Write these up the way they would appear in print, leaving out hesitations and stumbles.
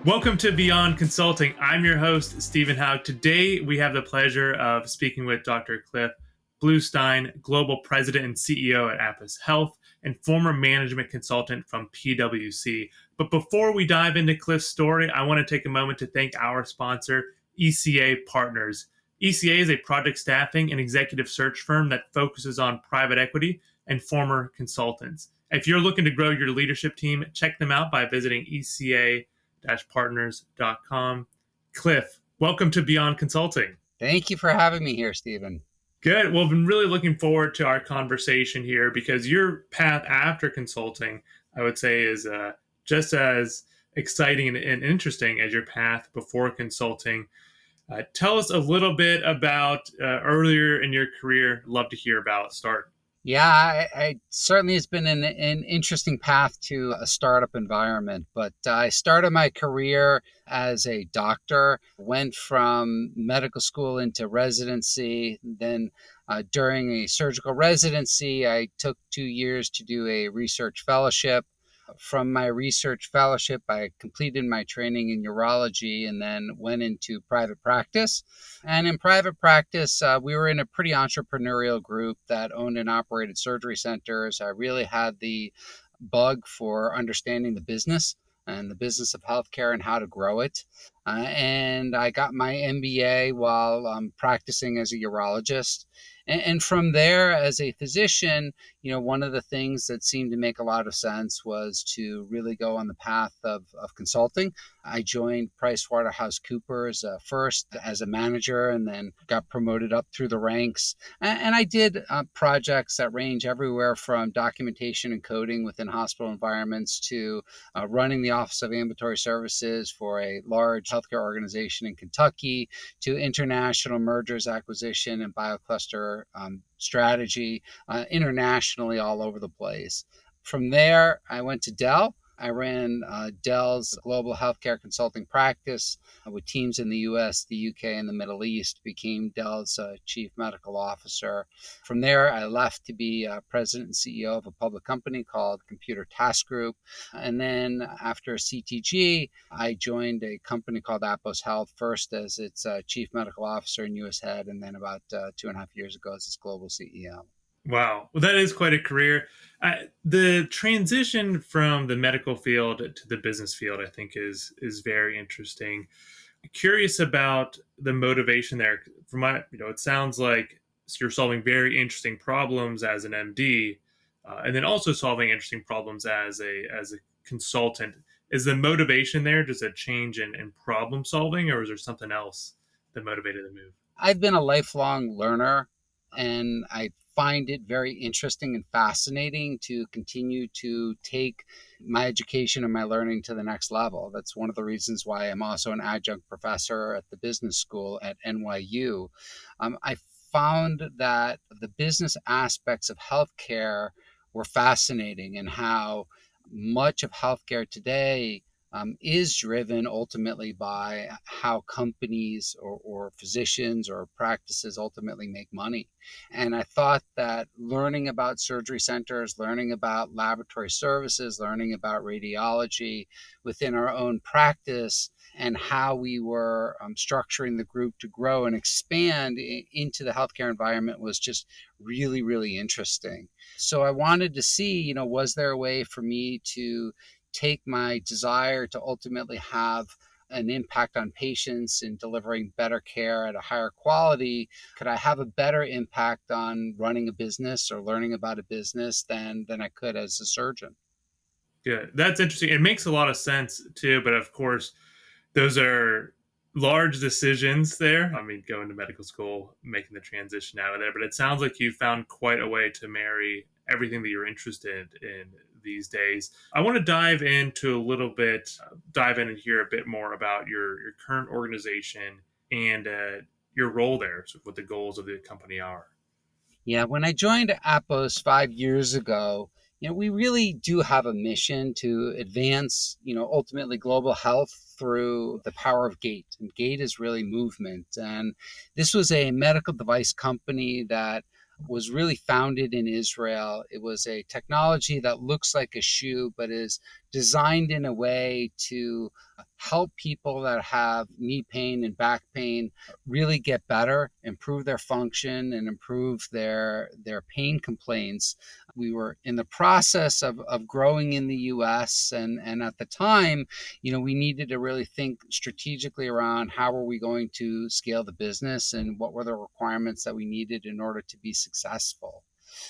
Welcome to Beyond Consulting. I'm your host, Stephen Howe. Today, we have the pleasure of speaking with Dr. Cliff Bleustein, Global President and CEO at AposHealth and former management consultant from PwC. But before we dive into Cliff's story, I want to take a moment to thank our sponsor, ECA Partners. ECA is a project staffing and executive search firm that focuses on private equity and former consultants. If you're looking to grow your leadership team, check them out by visiting ECA-partners.com. Cliff, welcome to Beyond Consulting. Thank you for having me here, Stephen. Good. Well, I've been really looking forward to our conversation here because your path after consulting, I would say, is just as exciting and interesting as your path before consulting. Tell us a little bit about earlier in your career. Love to hear about. Start. Yeah, I certainly has been an interesting path to a startup environment, but I started my career as a doctor, went from medical school into residency. Then during a surgical residency, I took 2 years to do a research fellowship. From my research fellowship, I completed my training in urology and then went into private practice. And in private practice, we were in a pretty entrepreneurial group that owned and operated surgery centers. I really had the bug for understanding the business and the business of healthcare and how to grow it. And I got my MBA while practicing as a urologist. And from there, as a physician, one of the things that seemed to make a lot of sense was to really go on the path of consulting. I joined PricewaterhouseCoopers first as a manager and then got promoted up through the ranks. And I did projects that range everywhere from documentation and coding within hospital environments to running the Office of Ambulatory Services for a large healthcare organization in Kentucky, to international mergers, acquisition, and biocluster strategy internationally all over the place. From there, I went to Dell. I ran Dell's global healthcare consulting practice with teams in the US, the UK, and the Middle East, became Dell's chief medical officer. From there, I left to be president and CEO of a public company called Computer Task Group. And then after CTG, I joined a company called AposHealth, first as its chief medical officer and US head, and then about 2.5 years ago as its global CEO. Wow. Well, that is quite a career. The transition from the medical field to the business field, I think, is very interesting. Curious about the motivation there. From my, it sounds like you're solving very interesting problems as an MD, and then also solving interesting problems as a consultant. Is the motivation there just a change in problem solving, or is there something else that motivated the move? I've been a lifelong learner, and I find it very interesting and fascinating to continue to take my education and my learning to the next level. That's one of the reasons why I'm also an adjunct professor at the business school at NYU. I found that the business aspects of healthcare were fascinating, and how much of healthcare today is driven ultimately by how companies or physicians or practices ultimately make money. And I thought that learning about surgery centers, learning about laboratory services, learning about radiology within our own practice, and how we were structuring the group to grow and expand into the healthcare environment was just really, really interesting. So I wanted to see, was there a way for me to take my desire to ultimately have an impact on patients in delivering better care at a higher quality? Could I have a better impact on running a business or learning about a business than I could as a surgeon? Yeah, that's interesting. It makes a lot of sense too, but of course, those are large decisions there. I mean, going to medical school, making the transition out of there, but it sounds like you found quite a way to marry everything that you're interested in these days. I want to dive in and hear a bit more about your current organization and your role there, so what the goals of the company are. Yeah, when I joined Apos 5 years ago, we really do have a mission to advance, ultimately global health through the power of gait. And gait is really movement. And this was a medical device company that was really founded in Israel. It was a technology that looks like a shoe, but is designed in a way to help people that have knee pain and back pain really get better, improve their function, and improve their pain complaints. We were in the process of growing in the US, and at the time, we needed to really think strategically around how were we going to scale the business and what were the requirements that we needed in order to be successful.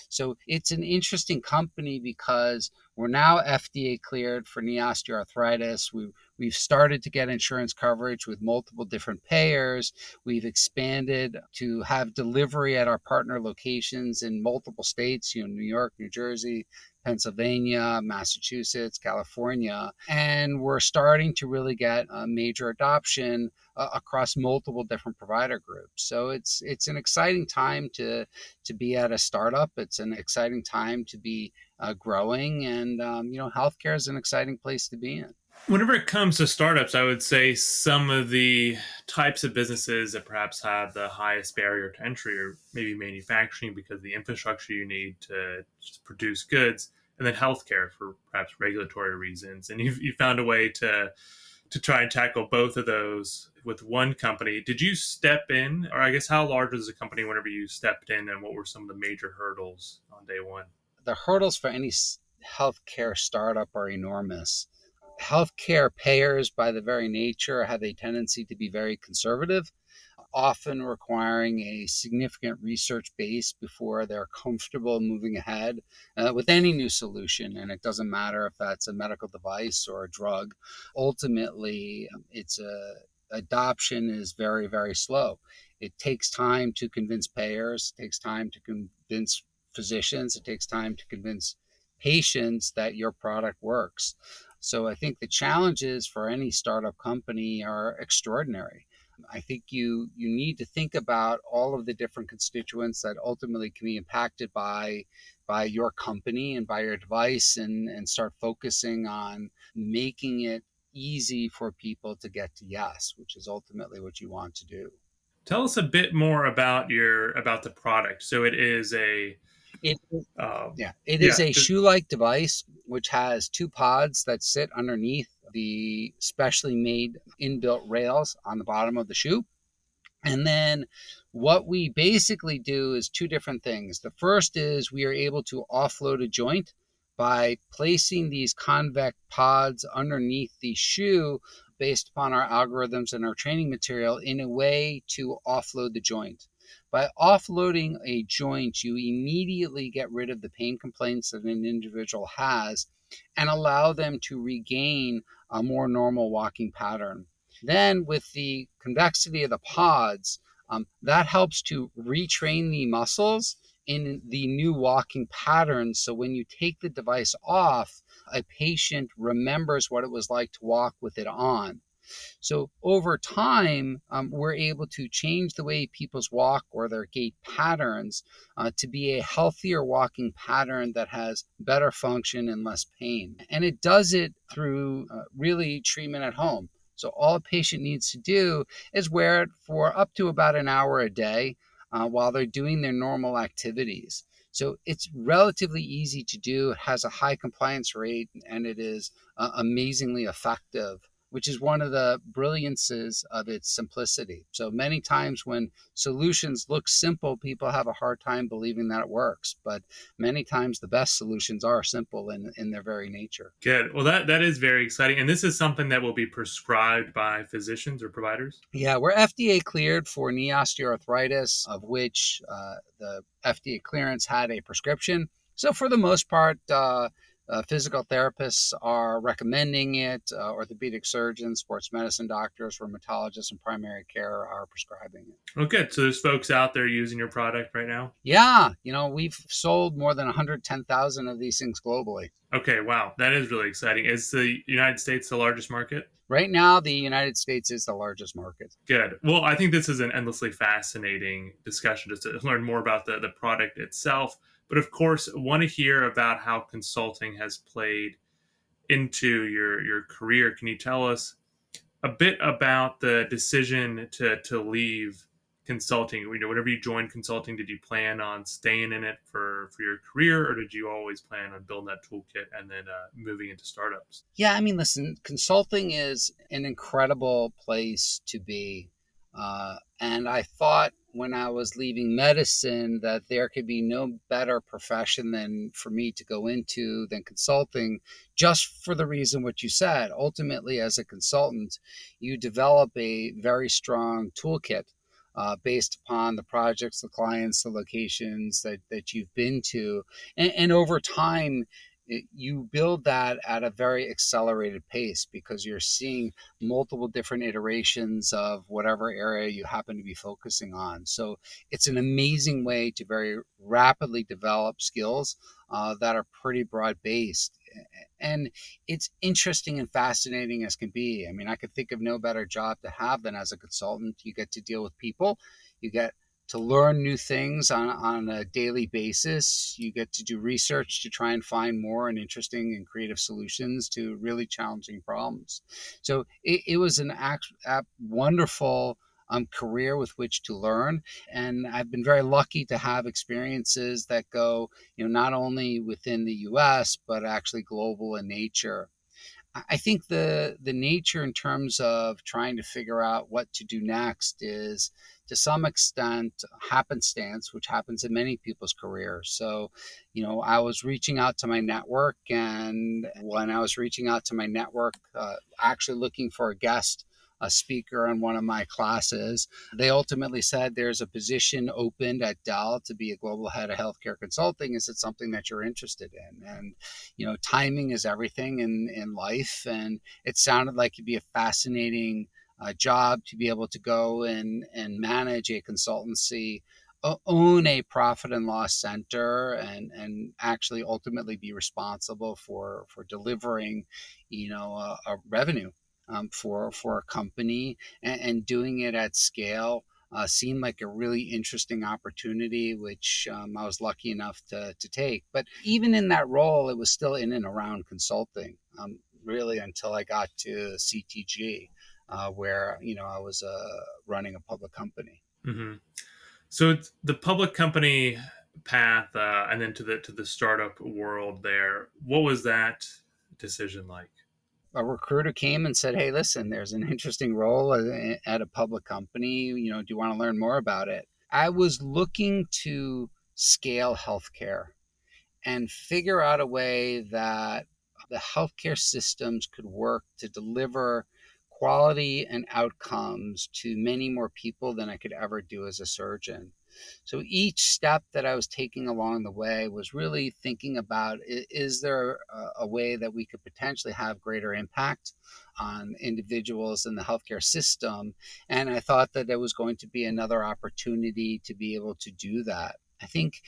So it's an interesting company because we're now FDA cleared for knee osteoarthritis. We've started to get insurance coverage with multiple different payers. We've expanded to have delivery at our partner locations in multiple states, New York, New Jersey, Pennsylvania, Massachusetts, California, and we're starting to really get a major adoption across multiple different provider groups. So it's an exciting time to be at a startup. It's an exciting time to be growing, and healthcare is an exciting place to be in. Whenever it comes to startups, I would say some of the types of businesses that perhaps have the highest barrier to entry are maybe manufacturing because of the infrastructure you need to produce goods, and then healthcare for perhaps regulatory reasons. And you found a way to try and tackle both of those with one company. Did you step in, or I guess how large was the company whenever you stepped in, and what were some of the major hurdles on day one? The hurdles for any healthcare startup are enormous. Healthcare payers, by the very nature, have a tendency to be very conservative, often requiring a significant research base before they're comfortable moving ahead with any new solution. And it doesn't matter if that's a medical device or a drug. Ultimately, adoption is very, very slow. It takes time to convince payers, it takes time to convince physicians, it takes time to convince patients that your product works. So I think the challenges for any startup company are extraordinary. I think you need to think about all of the different constituents that ultimately can be impacted by your company and by your device, and start focusing on making it easy for people to get to yes, which is ultimately what you want to do. Tell us a bit more about the product. So it is a It um, Yeah, it is yeah, a just shoe-like device which has two pods that sit underneath the specially made inbuilt rails on the bottom of the shoe. And then what we basically do is two different things. The first is we are able to offload a joint by placing these convex pods underneath the shoe based upon our algorithms and our training material in a way to offload the joint. By offloading a joint, you immediately get rid of the pain complaints that an individual has and allow them to regain a more normal walking pattern. Then, with the convexity of the pods, that helps to retrain the muscles in the new walking patterns. So when you take the device off, a patient remembers what it was like to walk with it on. So over time, we're able to change the way people's walk or their gait patterns to be a healthier walking pattern that has better function and less pain. And it does it through really treatment at home. So all a patient needs to do is wear it for up to about an hour a day while they're doing their normal activities. So it's relatively easy to do. It has a high compliance rate, and it is amazingly effective, which is one of the brilliances of its simplicity. So many times when solutions look simple, people have a hard time believing that it works. But many times the best solutions are simple in their very nature. good. Well, that is very exciting, and this is something that will be prescribed by physicians or providers. Yeah, we're FDA cleared for knee osteoarthritis, of which the FDA clearance had a prescription. So for the most part, physical therapists are recommending it. Orthopedic surgeons, sports medicine doctors, rheumatologists, and primary care are prescribing it. Oh, good. So there's folks out there using your product right now. Yeah, we've sold more than 110,000 of these things globally. Okay, wow, that is really exciting. Is the United States the largest market? Right now, the United States is the largest market. Good. Well, I think this is an endlessly fascinating discussion just to learn more about the product itself. But of course, want to hear about how consulting has played into your career. Can you tell us a bit about the decision to leave consulting? Whenever you joined consulting, did you plan on staying in it for your career, or did you always plan on building that toolkit and then moving into startups? Yeah, I mean, listen, consulting is an incredible place to be. And I thought when I was leaving medicine that there could be no better profession than for me to go into than consulting, just for the reason what you said. Ultimately, as a consultant, you develop a very strong toolkit based upon the projects, the clients, the locations that you've been to. And over time, you build that at a very accelerated pace because you're seeing multiple different iterations of whatever area you happen to be focusing on. So it's an amazing way to very rapidly develop skills that are pretty broad based. And it's interesting and fascinating as can be. I mean, I could think of no better job to have than as a consultant. You get to deal with people, you get to learn new things on a daily basis. You get to do research to try and find more and interesting and creative solutions to really challenging problems. So it was an wonderful career with which to learn. And I've been very lucky to have experiences that go, not only within the US, but actually global in nature. I think the nature in terms of trying to figure out what to do next is to some extent happenstance, which happens in many people's careers. So, I was reaching out to my network, and when I was reaching out to my network, actually looking for a speaker on one of my classes, they ultimately said there's a position opened at Dell to be a global head of healthcare consulting. Is it something that you're interested in? And timing is everything in life, and it sounded like it'd be a fascinating job to be able to go and manage a consultancy, own a profit and loss center, and actually ultimately be responsible for delivering, a revenue for a company, and doing it at scale. Seemed like a really interesting opportunity, which I was lucky enough to take. But even in that role, it was still in and around consulting, really until I got to CTG, where I was running a public company. Mm-hmm. So it's the public company path, and then to the startup world. There, what was that decision like? A recruiter came and said, "Hey, listen, there's an interesting role at a public company. Do you want to learn more about it?" I was looking to scale healthcare and figure out a way that the healthcare systems could work to deliver quality and outcomes to many more people than I could ever do as a surgeon. So each step that I was taking along the way was really thinking about, is there a way that we could potentially have greater impact on individuals in the healthcare system? And I thought that there was going to be another opportunity to be able to do that. I think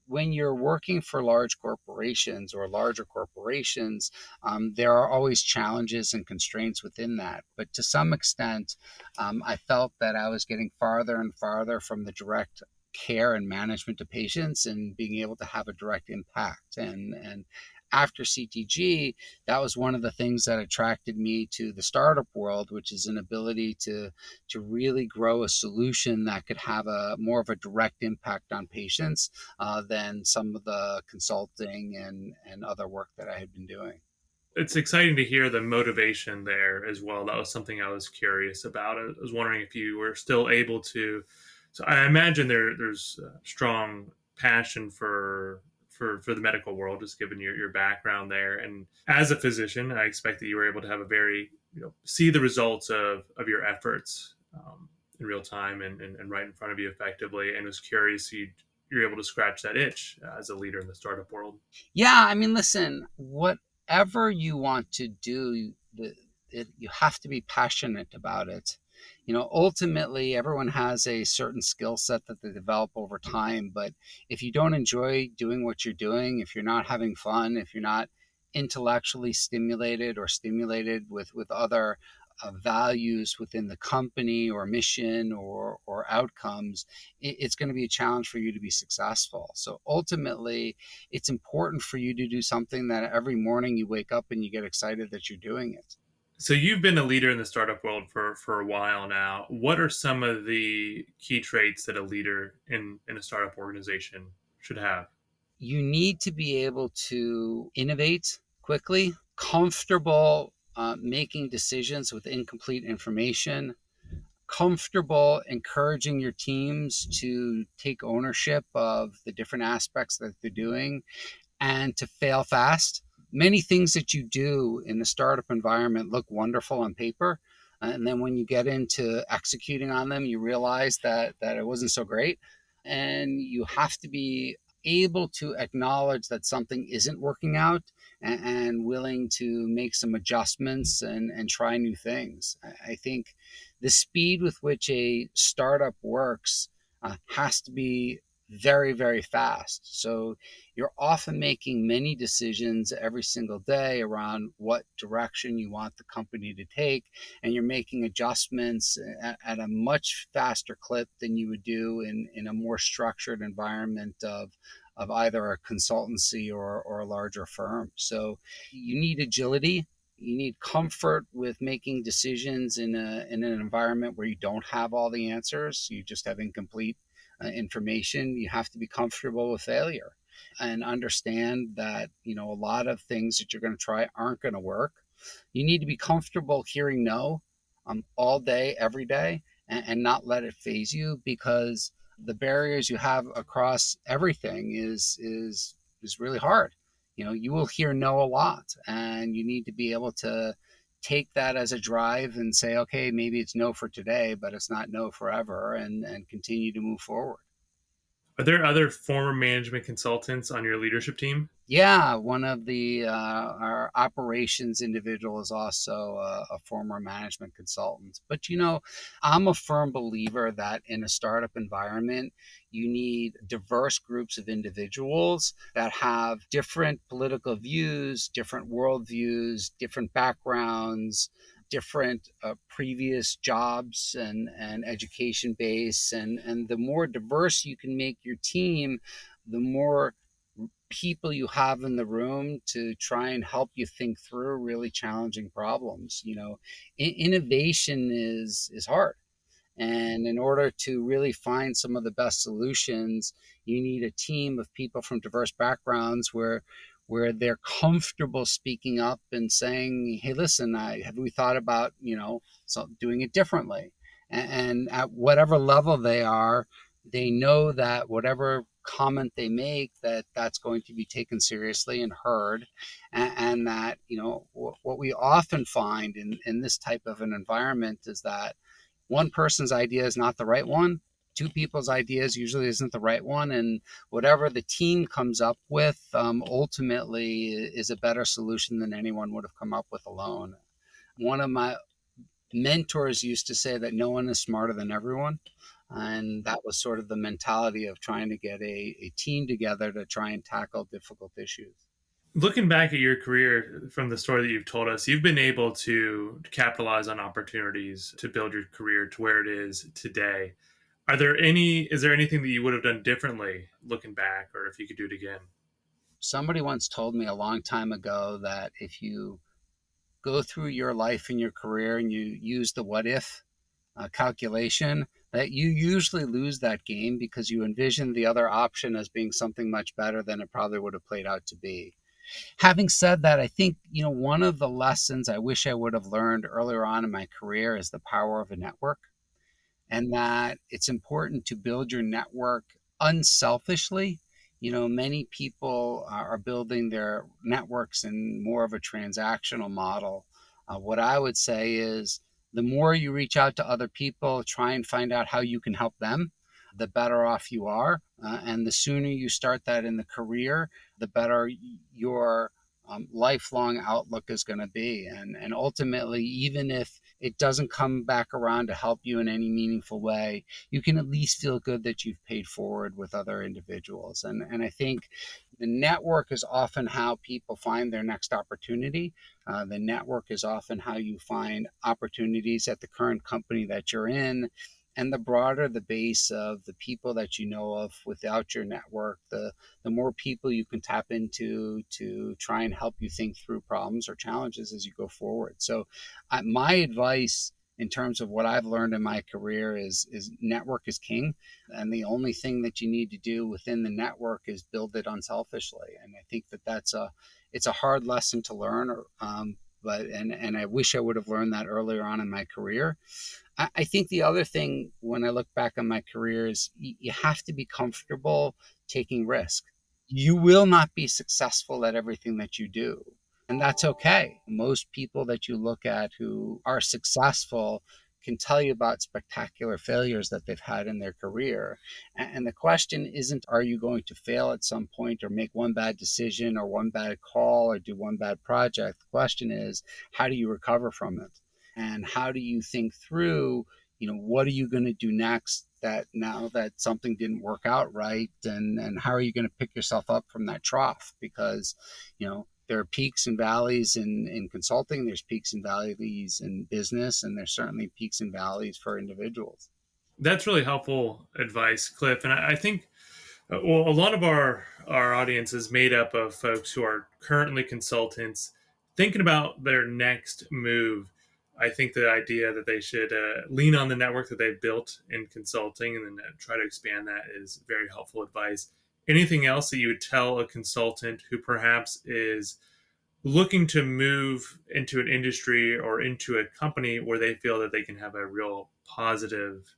when you're working for large corporations or larger corporations, there are always challenges and constraints within that. But to some extent, I felt that I was getting farther and farther from the direct care and management of patients and being able to have a direct impact. And after CTG, that was one of the things that attracted me to the startup world, which is an ability to really grow a solution that could have a more of a direct impact on patients than some of the consulting and other work that I had been doing. It's exciting to hear the motivation there as well. That was something I was curious about. I was wondering if you were still able to. So I imagine there's strong passion for the medical world, just given your background there. And as a physician, I expect that you were able to have a very see the results of your efforts in real time and right in front of you effectively. And was curious you're able to scratch that itch as a leader in the startup world. Yeah, I mean, listen, whatever you want to do, you have to be passionate about it. Ultimately, everyone has a certain skill set that they develop over time. But if you don't enjoy doing what you're doing, if you're not having fun, if you're not intellectually stimulated or stimulated with other values within the company or mission or outcomes, it's going to be a challenge for you to be successful. So ultimately, it's important for you to do something that every morning you wake up and you get excited that you're doing it. So you've been a leader in the startup world for a while now. What are some of the key traits that a leader in a startup organization should have? You need to be able to innovate quickly, comfortable making decisions with incomplete information, comfortable encouraging your teams to take ownership of the different aspects that they're doing and to fail fast. Many things that you do in the startup environment look wonderful on paper. And then when you get into executing on them, you realize that it wasn't so great. And you have to be able to acknowledge that something isn't working out and willing to make some adjustments and try new things. I think the speed with which a startup works has to be very, very fast. So you're often making many decisions every single day around what direction you want the company to take, and you're making adjustments at a much faster clip than you would do in a more structured environment of either a consultancy or a larger firm. So you need agility. You need comfort with making decisions in an environment where you don't have all the answers. You just have incomplete information. You have to be comfortable with failure and understand that, a lot of things that you're going to try aren't going to work. You need to be comfortable hearing no all day, every day, and not let it phase you, because the barriers you have across everything is really hard. You will hear no a lot, and you need to be able to take that as a drive and say, okay, maybe it's no for today, but it's not no forever, and continue to move forward. Are there other former management consultants on your leadership team? Yeah, one of our operations individual is also a former management consultant. But I'm a firm believer that in a startup environment, you need diverse groups of individuals that have different political views, different worldviews, different backgrounds, different previous jobs and education base. And the more diverse you can make your team, the more people you have in the room to try and help you think through really challenging problems. Innovation is hard, and in order to really find some of the best solutions, you need a team of people from diverse backgrounds where they're comfortable speaking up and saying, hey, listen, have we thought about doing it differently. And at whatever level they are, they know that whatever comment they make, that's going to be taken seriously and heard. And that what we often find in this type of an environment is that one person's idea is not the right one. Two people's ideas usually isn't the right one, and whatever the team comes up with ultimately is a better solution than anyone would have come up with alone. One of my mentors used to say that no one is smarter than everyone. And that was sort of the mentality of trying to get a team together to try and tackle difficult issues. Looking back at your career from the story that you've told us, you've been able to capitalize on opportunities to build your career to where it is today. Is there anything that you would have done differently looking back, or if you could do it again? Somebody once told me a long time ago that if you go through your life and your career and you use the what if calculation, that you usually lose that game because you envision the other option as being something much better than it probably would have played out to be. Having said that, I think, one of the lessons I wish I would have learned earlier on in my career is the power of a network, and that it's important to build your network unselfishly. Many people are building their networks in more of a transactional model. What I would say is the more you reach out to other people, try and find out how you can help them, the better off you are. And the sooner you start that in the career, the better your lifelong outlook is going to be. And ultimately, even if it doesn't come back around to help you in any meaningful way, you can at least feel good that you've paid forward with other individuals. And I think the network is often how people find their next opportunity. The network is often how you find opportunities at the current company that you're in. And the broader the base of the people that you know of without your network, the more people you can tap into to try and help you think through problems or challenges as you go forward. So, my advice in terms of what I've learned in my career is network is king, and the only thing that you need to do within the network is build it unselfishly. And I think that it's a hard lesson to learn, but and I wish I would have learned that earlier on in my career. I think the other thing when I look back on my career is you have to be comfortable taking risk. You will not be successful at everything that you do. And that's okay. Most people that you look at who are successful can tell you about spectacular failures that they've had in their career. And the question isn't, are you going to fail at some point or make one bad decision or one bad call or do one bad project? The question is, how do you recover from it? And how do you think through, what are you going to do next that now that something didn't work out right? And how are you going to pick yourself up from that trough? Because, there are peaks and valleys in consulting, there's peaks and valleys in business, and there's certainly peaks and valleys for individuals. That's really helpful advice, Cliff. And I think, well, a lot of our audience is made up of folks who are currently consultants thinking about their next move. I think the idea that they should lean on the network that they've built in consulting and then try to expand that is very helpful advice. Anything else that you would tell a consultant who perhaps is looking to move into an industry or into a company where they feel that they can have a real positive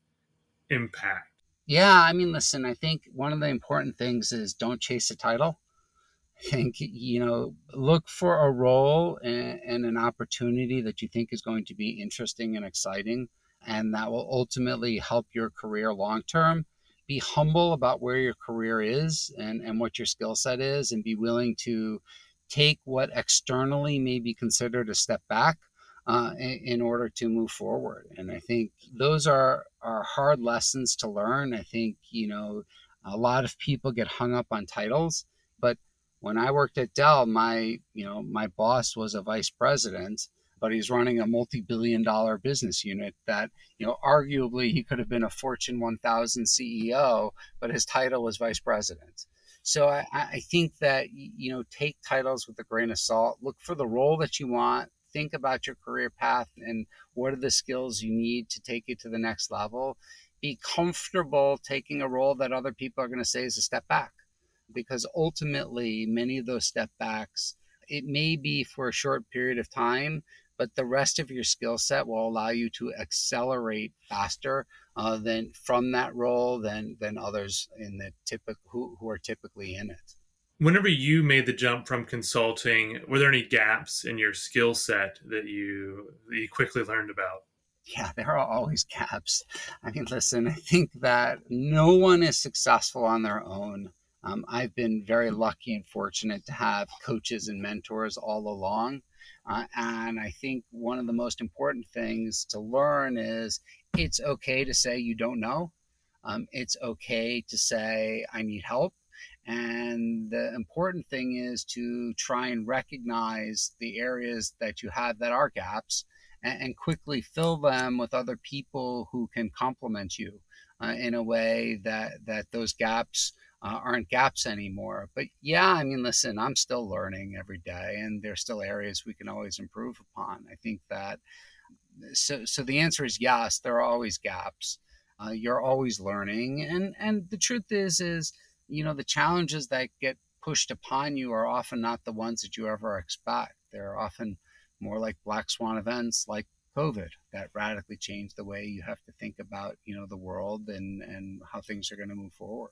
impact? Yeah, I mean, listen, I think one of the important things is don't chase a title. I think, look for a role and an opportunity that you think is going to be interesting and exciting, and that will ultimately help your career long term. Be humble about where your career is and what your skill set is, and be willing to take what externally may be considered a step back in order to move forward. And I think those are hard lessons to learn. I think, a lot of people get hung up on titles, but when I worked at Dell, my boss was a vice president, but he's running a multi-billion-dollar business unit that, arguably he could have been a Fortune 1000 CEO, but his title was vice president. So I think that, take titles with a grain of salt. Look for the role that you want. Think about your career path and what are the skills you need to take you to the next level. Be comfortable taking a role that other people are going to say is a step back, because ultimately many of those step backs, it may be for a short period of time, but the rest of your skill set will allow you to accelerate faster than from that role than others in the who are typically in it. Whenever you made the jump from consulting, were there any gaps in your skill set that you quickly learned about? Yeah, there are always gaps. I mean, listen, I think that no one is successful on their own. I've been very lucky and fortunate to have coaches and mentors all along. And I think one of the most important things to learn is it's okay to say you don't know. It's okay to say, I need help. And the important thing is to try and recognize the areas that you have that are gaps and quickly fill them with other people who can complement you in a way that those gaps aren't gaps anymore. But yeah, I mean, listen, I'm still learning every day, and there's still areas we can always improve upon. I think that so the answer is yes, there are always gaps. You're always learning, and the truth is the challenges that get pushed upon you are often not the ones that you ever expect. They're often more like black swan events like COVID that radically change the way you have to think about the world and how things are going to move forward.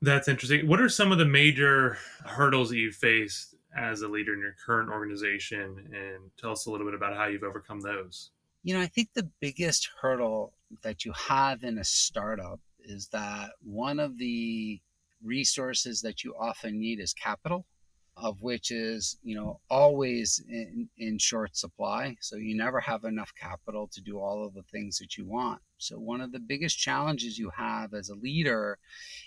That's interesting. What are some of the major hurdles that you faced as a leader in your current organization? And tell us a little bit about how you've overcome those. I think the biggest hurdle that you have in a startup is that one of the resources that you often need is capital, of which is, always in short supply. So you never have enough capital to do all of the things that you want. So one of the biggest challenges you have as a leader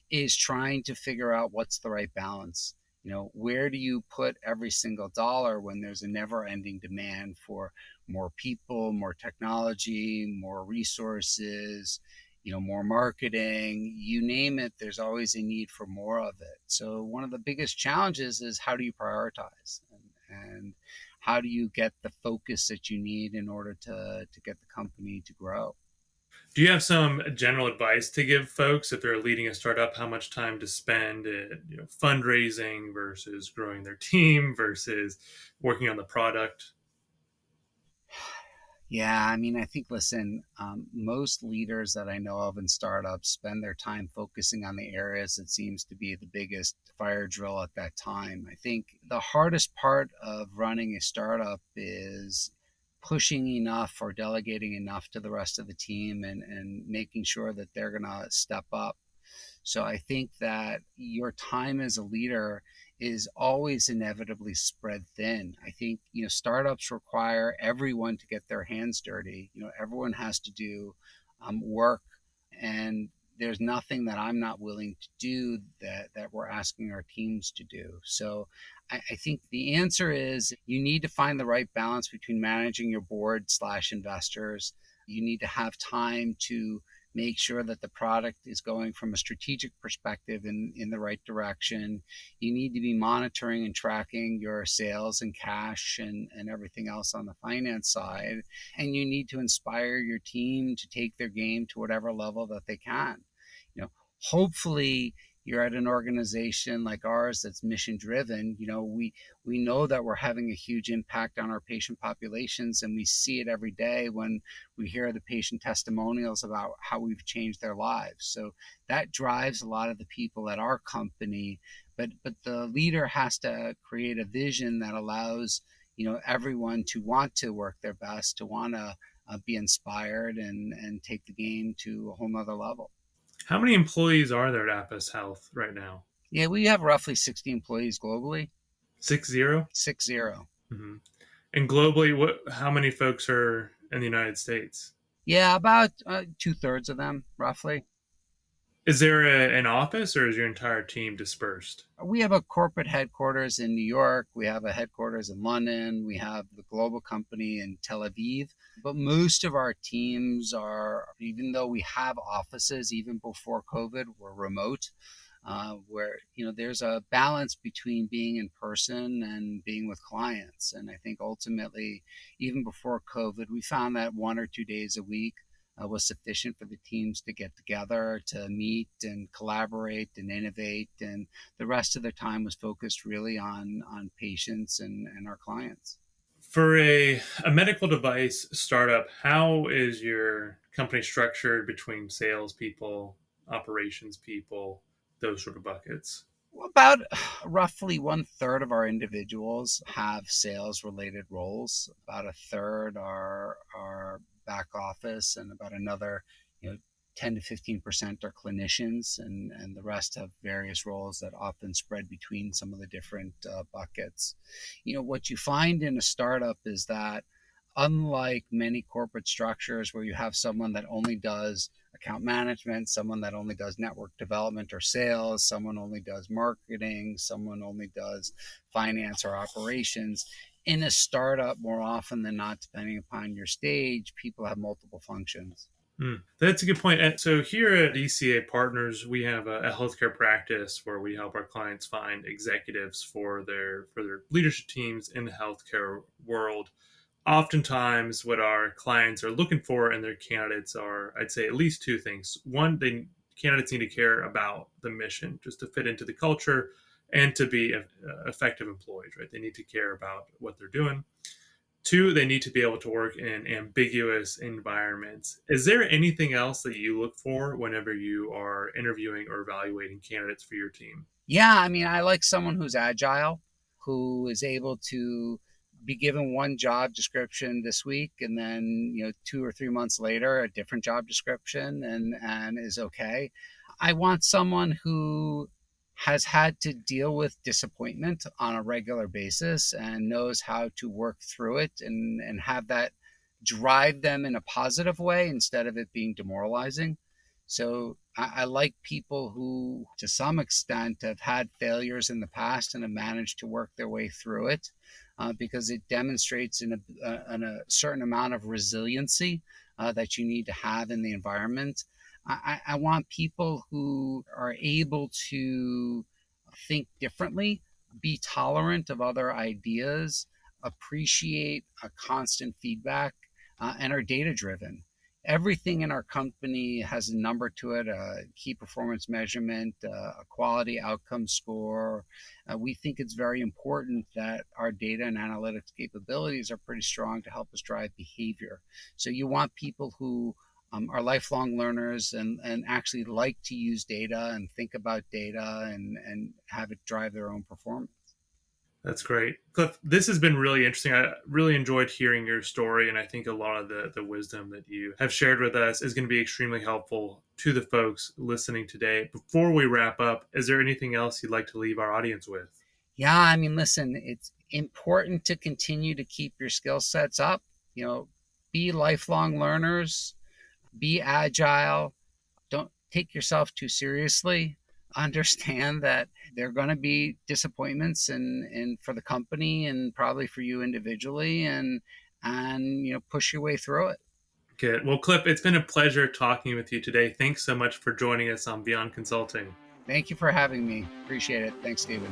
is trying to figure out what's the right balance. Where do you put every single dollar when there's a never ending demand for more people, more technology, more resources? more marketing, you name it, there's always a need for more of it. So one of the biggest challenges is how do you prioritize and how do you get the focus that you need in order to get the company to grow? Do you have some general advice to give folks if they're leading a startup, how much time to spend in, fundraising versus growing their team versus working on the product? Yeah, I mean, I think, listen, most leaders that I know of in startups spend their time focusing on the areas that seems to be the biggest fire drill at that time. I think the hardest part of running a startup is pushing enough or delegating enough to the rest of the team and making sure that they're going to step up. So I think that your time as a leader is always inevitably spread thin. I think, startups require everyone to get their hands dirty. Everyone has to do work, and there's nothing that I'm not willing to do that we're asking our teams to do. So I think the answer is you need to find the right balance between managing your board slash investors. You need to have time to make sure that the product is going from a strategic perspective in the right direction. You need to be monitoring and tracking your sales and cash and everything else on the finance side. And you need to inspire your team to take their game to whatever level that they can. Hopefully you're at an organization like ours that's mission driven. We know that we're having a huge impact on our patient populations, and we see it every day when we hear the patient testimonials about how we've changed their lives. So that drives a lot of the people at our company. But the leader has to create a vision that allows everyone to want to work their best, to want to be inspired and take the game to a whole nother level. How many employees are there at Apos Health right now? Yeah, we have roughly 60 employees globally. 60? 60. Mm-hmm. And globally, how many folks are in the United States? Yeah, about two-thirds of them, roughly. Is there an office, or is your entire team dispersed? We have a corporate headquarters in New York. We have a headquarters in London. We have the global company in Tel Aviv. But most of our teams are, even though we have offices, even before COVID, we're remote. Where there's a balance between being in person and being with clients. And I think ultimately, even before COVID, we found that 1 or 2 days a week was sufficient for the teams to get together, to meet and collaborate and innovate. And the rest of their time was focused really on patients and our clients. For a medical device startup, how is your company structured between salespeople, operations people, those sort of buckets? About roughly 1/3 of our individuals have sales related roles. About a third are back office, and about another, 10 to 15% are clinicians, and the rest have various roles that often spread between some of the different buckets. What you find in a startup is that unlike many corporate structures where you have someone that only does account management, someone that only does network development or sales, someone only does marketing, someone only does finance or operations. In a startup, more often than not, depending upon your stage, people have multiple functions. That's a good point. And so here at ECA Partners, we have a healthcare practice where we help our clients find executives for their leadership teams in the healthcare world. Oftentimes, what our clients are looking for in their candidates are, I'd say, at least two things. One, candidates need to care about the mission, just to fit into the culture and to be effective employees. Right? They need to care about what they're doing. Two, they need to be able to work in ambiguous environments. Is there anything else that you look for whenever you are interviewing or evaluating candidates for your team? Yeah, I mean, I like someone who's agile, who is able to be given one job description this week, and then 2 or 3 months later, a different job description, and is okay. I want someone who has had to deal with disappointment on a regular basis and knows how to work through it and have that drive them in a positive way instead of it being demoralizing. So I like people who, to some extent, have had failures in the past and have managed to work their way through it, because it demonstrates in a certain amount of resiliency that you need to have in the environment. I want people who are able to think differently, be tolerant of other ideas, appreciate a constant feedback, and are data driven. Everything in our company has a number to it, a key performance measurement, a quality outcome score. We think it's very important that our data and analytics capabilities are pretty strong to help us drive behavior. So you want people who are lifelong learners and actually like to use data and think about data and have it drive their own performance. That's great. Cliff, this has been really interesting. I really enjoyed hearing your story, and I think a lot of the wisdom that you have shared with us is going to be extremely helpful to the folks listening today. Before we wrap up, is there anything else you'd like to leave our audience with? Yeah, I mean, listen, it's important to continue to keep your skill sets up. You know, be lifelong learners, be agile, don't take yourself too seriously. Understand that there are going to be disappointments and for the company and probably for you individually, and push your way through it. Good. Well, Cliff, it's been a pleasure talking with you today. Thanks so much for joining us on Beyond Consulting. Thank you for having me. Appreciate it. Thanks, Stephen.